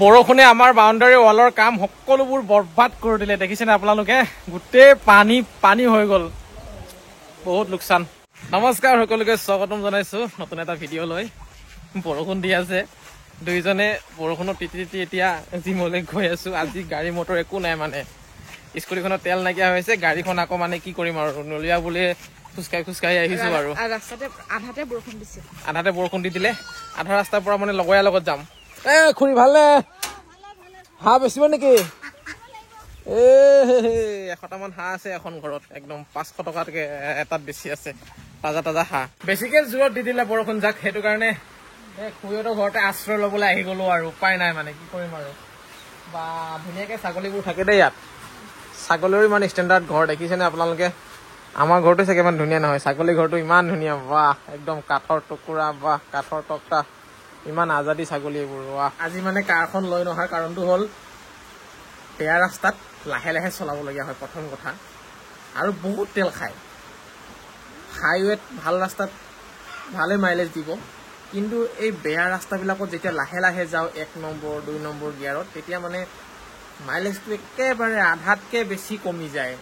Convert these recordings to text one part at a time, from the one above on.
বৰষুণে আমাৰ বাউণ্ডাৰী ৱালৰ কাম সকলোবোৰ বৰবাদ কৰি দিলে দেখিছেনে আপোনালোকে গোটেই পানী হৈ গ'ল বহুত লোকচান নমস্কাৰ সকলোকে স্বাগতম জনাইছো নতুন এটা ভিডিঅ' লৈ বৰষুণ দি আছে দুইজনে বৰষুণত তিতি এতিয়া জিমলৈ গৈ আছো আজি গাড়ী মটৰ একো নাই মানে স্কুটিখনত তেল নাইকিয়া হৈছে গাড়ীখন আকৌ মানে কি কৰিম আৰু নলিয়া বুলি খুচকাই আহিছো আৰু ৰাস্তাতে আধাতে বৰষুণ দি দিলে আধা ৰাস্তাৰ পৰা মানে লগৰীয়াৰ লগত যাম এ খুৰী ভালনে হাঁহ বেচিব নেকি 100টামান হাঁহ আছে এখন ঘৰত একদম 500 টকাতকে এটাত বেছি আছে তাজা হাঁহ বেছিকে জোৰত দি দিলে বৰষুণ যাক সেইটো কাৰণে খুৰীহঁতৰ ঘৰতে আশ্ৰয় ল'বলৈ আহি গলো আৰু উপায় নাই মানে কি কৰিম আৰু বা ধুনীয়াকে ছাগলীবোৰ থাকে দেই ইয়াত ছাগলীৰ ইমান ষ্টেণ্ডাৰ্ড ঘৰ দেখিছেনে আপোনালোকে আমাৰ ঘৰটো চাগে ইমান ধুনীয়া নহয় ছাগলী ঘৰটো ইমান ধুনীয়া বাহ একদম কাঠৰ টুকুৰা বাহ কাঠৰ টকটা ইমান আজাদী ছাগলী এইবোৰ আজি মানে কাৰখন লৈ নহাৰ কাৰণটো হ'ল বেয়া ৰাস্তাত লাহে লাহে চলাবলগীয়া হয় প্ৰথম কথা আৰু বহুত তেল খায় হাইৱেত ভাল ৰাস্তাত ভালে মাইলেজ দিব কিন্তু এই বেয়া ৰাস্তাবিলাকত যেতিয়া লাহে লাহে যাওঁ 1 নম্বৰ 2 নম্বৰ গিয়াৰত তেতিয়া মানে মাইলেজটো একেবাৰে আধাতকে বেছি কমি যায়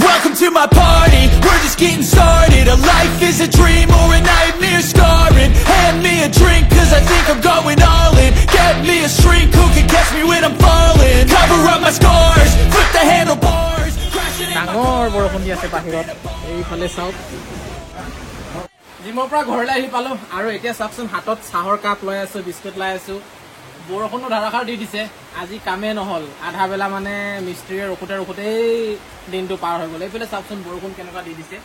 Welcome to my party, we're just getting started. A life is a dream or a nightmare scarring. Hand me a drink cause I think I'm going all in. Get me a shrink who can catch me when I'm falling. Cover up my scars, flip the handlebars. ডাঙৰ বৰষুণ দি আছে বাহিৰত এইফালে চাওক জিমৰ পৰা ঘৰলৈ আহি পালো আৰু এতিয়া চাওকচোন হাতত চাহৰ কাপ লৈ আছো বিস্কুট লৈ আছো বৰষুণো ধাৰাসাৰ দি দিছে আজি কামে নহল আধা বেলা মানে মিস্ত্ৰীয়ে ৰখোতেই দিনটো পাৰ হৈ গ'ল এইফালে চাওকচোন বৰষুণ কেনেকুৱা দি দিছে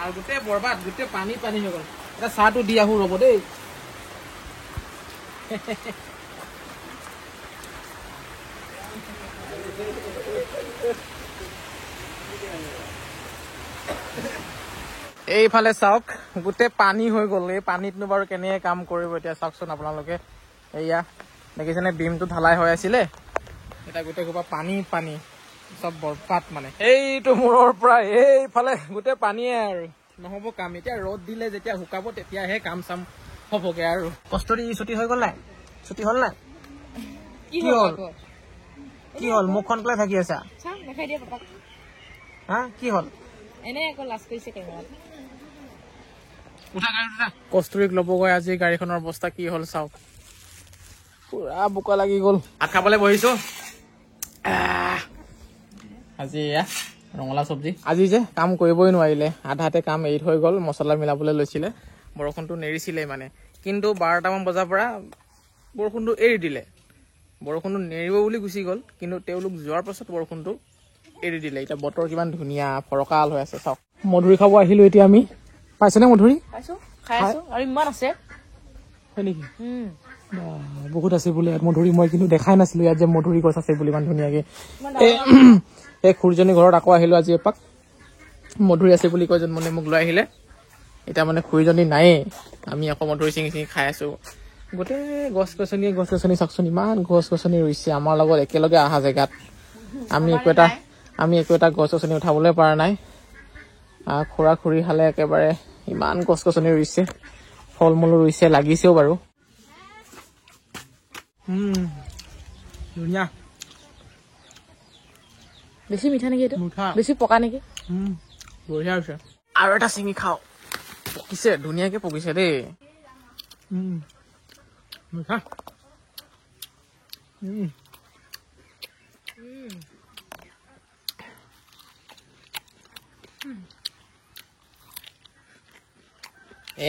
আৰু গোটেই বৰবাদ গোটেই পানী হৈ গ'ল এটা চাহটো দি আহো ৰ'ব দেই এইফালে চাওক গোটেই পানী হৈ গ'ল এই পানীতনো বাৰু কেনেকৈ কাম কৰিব এতিয়া চাওকচোন আপোনালোকে এয়া দেখিছেনে বিমটো ঢালাই হৈ আছিলে এটা গোটেই সোপা পানী চব বৰবাদ মানে এইটো মূৰৰ পৰা এইফালে গোটেই পানীয়ে আৰু নহ'ব কাম এতিয়া ৰ'দ দিলে যেতিয়া শুকাব তেতিয়াহে কাম চাম হ'বগে আৰু কষ্টৰি ছুটি হৈ গ'ল নাই ছুটি হ'ল নাই কি হ'ল মুখখন পেলাই থাকি আছা হা কি হ'ল এনে আকৌ লাজ কৰিছে কেমেৰাত কষ্টুৰিক ল'বগৈ আজি গাড়ীখনৰ অৱস্থা কি হ'ল চাওক পুৰা বোকা লাগি গ'ল ভাত খাবলৈ বহিছো আজি এয়া ৰঙালাও চব্জি আজি যে কাম কৰিবই নোৱাৰিলে আধাতে কাম এৰি থৈ গ'ল মছলা মিলাবলৈ লৈছিলে বৰষুণটো নেৰিছিলে মানে কিন্তু 12টামান বজাৰ পৰা বৰষুণটো এৰি দিলে বৰষুণটো নেৰিব বুলি গুচি গ'ল কিন্তু তেওঁলোক যোৱাৰ পাছত বৰষুণটো এৰি দিলে এতিয়া বতৰ কিমান ধুনীয়া ফৰকাল হৈ আছে চাওক মধুৰি খাব আহিলো এতিয়া আমি পাইছেনে মধুৰি পাইছো খাই আছো আৰু ইমান আছে হয় নেকি বহুত আছে বোলে মধুৰি মই কিন্তু দেখাই নাছিলো ইয়াত যে মধুৰি গছ আছে বুলি ইমান ধুনীয়াকে এই খুৰীজনী ঘৰত আকৌ আহিলো আজি এপাক মধুৰি আছে বুলি কৈ মানে মোক লৈ আহিলে এতিয়া মানে খুৰীজনী নায়েই আমি আকৌ মধুৰি চিঙি খাই আছো গোটেই গছ গছনি চাওকচোন ইমান গছ গছনি ৰুইছে আমাৰ লগত একেলগে অহা জেগাত আমি একো এটা গছ গছনি উঠাবলৈ পৰা নাই খুৰা খুৰী হালে একেবাৰে ইমান গছ গছনি ৰুইছে ফল মূল ৰুইছে লাগিছেও বাৰু ধুনীয়া বেছি মিঠা নেকি এইটো বেছি পকা নেকি বঢ়িয়া হৈছে আৰু এটা চিঙি খাওঁ পকিছে ধুনীয়াকে পকিছে দেই মিঠা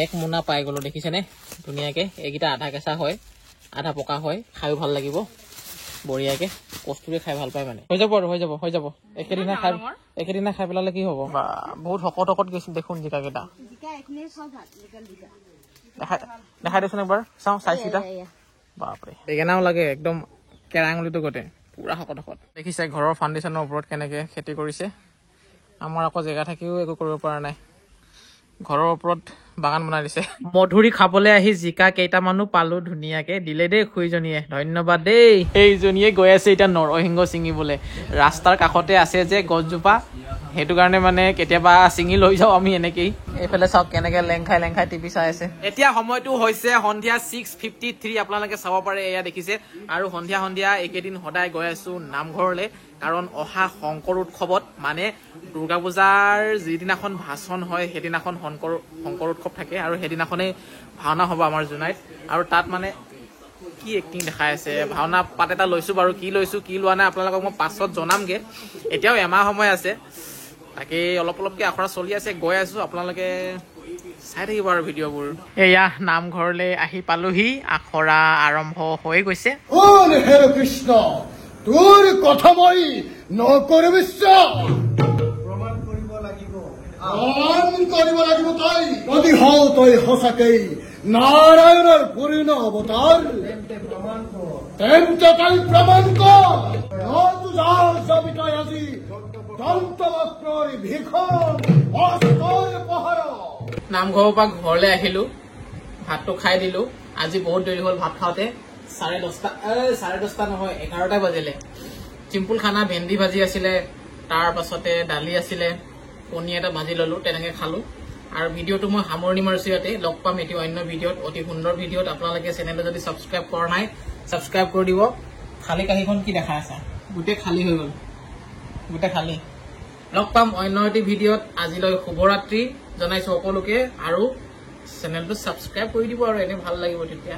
এক মোনা পাই গলো দেখিছেনে ধুনীয়াকে এইকেইটা আধা কেঁচা হয় আধা পকা হয় খাইও ভাল লাগিব বঢ়িয়াকে কষ্টুৰে খাই ভাল পায় মানে হৈ যাব একেদিনা খাই পেলালে কি হ'ব বা বহুত শকত গৈছিল দেখোন জিকা কেইটা দেখাই দেচোন একবাৰ চাওঁ চাইজকেইটা বাপৰে বেঙেনাও লাগে একদম কেৰাঙুলিটো গোটেই পুৰা শকত দেখিছে ঘৰৰ ফাউণ্ডেশ্যনৰ ওপৰত কেনেকে খেতি কৰিছে আমাৰ আকৌ জেগা থাকিও একো কৰিব পৰা নাই ঘৰৰ ওপৰত বাগান বনাই দিছে মধুৰি খাবলৈ আহি জিকা কেইটামানো পালো ধুনীয়াকে দিলে দেই খুৰীজনীয়ে ধন্যবাদ দেই এইজনীয়ে গৈ আছে এতিয়া নৰসিংহ ছিঙিবলৈ ৰাস্তাৰ কাষতে আছে যে গছজোপা সেইটো কাৰণে মানে কেতিয়াবা ছিঙি লৈ যাওঁ আমি এনেকেই এইফালে চাওক কেনেকে লেংখাই টিভি চাই আছে এতিয়া সময়টো হৈছে সন্ধিয়া 6:53 আপোনালোকে চাব পাৰে এয়া দেখিছে আৰু সন্ধিয়া এইকেইদিন সদায় গৈ আছো নামঘৰলৈ কাৰণ অহা শংকৰ উৎসৱত মানে দুৰ্গা পূজাৰ যিদিনাখন ভাষণ হয় সেইদিনাখন শংকৰ উৎসৱ থাকে আৰু সেইদিনাখনেই ভাওনা হ'ব আমাৰ জোনাইত আৰু তাত মানে কি এক্টিং দেখাই আছে ভাওনা পাত এটা লৈছো বাৰু কি লৈছো কি লোৱা নাই আপোনালোকক মই পাছত জনামগে এতিয়াও এমাহ সময় আছে তাকে অলপকে আখৰা চলি আছে গৈ আছো আপোনালোকে চাই থাকিব আৰু ভিডিঅ'বোৰ এয়া নামঘৰলৈ আহি পালোহি আখৰা আৰম্ভ হৈ গৈছে হে কৃষ্ণ তোৰ কথা মই নকৰো বিশ্বাস প্ৰমাণ কৰিব লাগিব তই যদি হও তই সঁচাকেই নাৰায়ণৰ পূৰ্ণ অৱতাৰ তেন্তে তই প্ৰমাণ কৰ যাবি তই আজি দন্তবক্ৰৰ ভীষণ অস্ত্ৰৰ পহৰ নামঘৰৰ পৰা ঘৰলৈ আহিলো ভাতটো খাই দিলো আজি বহুত দেৰি হ'ল ভাত খাওঁতে 10:30 নহয় 11টা বাজিলে চিম্পুল খানা ভেন্দি ভাজি আছিলে তাৰ পাছতে দালি আছিলে কণী এটা ভাজি ললো তেনেকে খালো আৰু ভিডিঅ'টো মই সামৰণি মাৰিছো ইয়াতে লগ পাম এটি অন্য ভিডিঅ'ত অতি সুন্দৰ ভিডিঅ'ত আপোনালোকে চেনেলটো যদি ছাবস্ক্ৰাইব কৰা নাই ছাবস্ক্ৰাইব কৰি দিব খালী কাহিখন কি দেখা আছে গোটেই খালী হৈ গ'ল গোটেই খালী লগ পাম অন্য এটি ভিডিঅ'ত আজিলৈ শুভৰাত্ৰি জনাইছো সকলোকে আৰু চেনেলটো ছাবস্ক্ৰাইব কৰি দিব আৰু এনে ভাল লাগিব তেতিয়া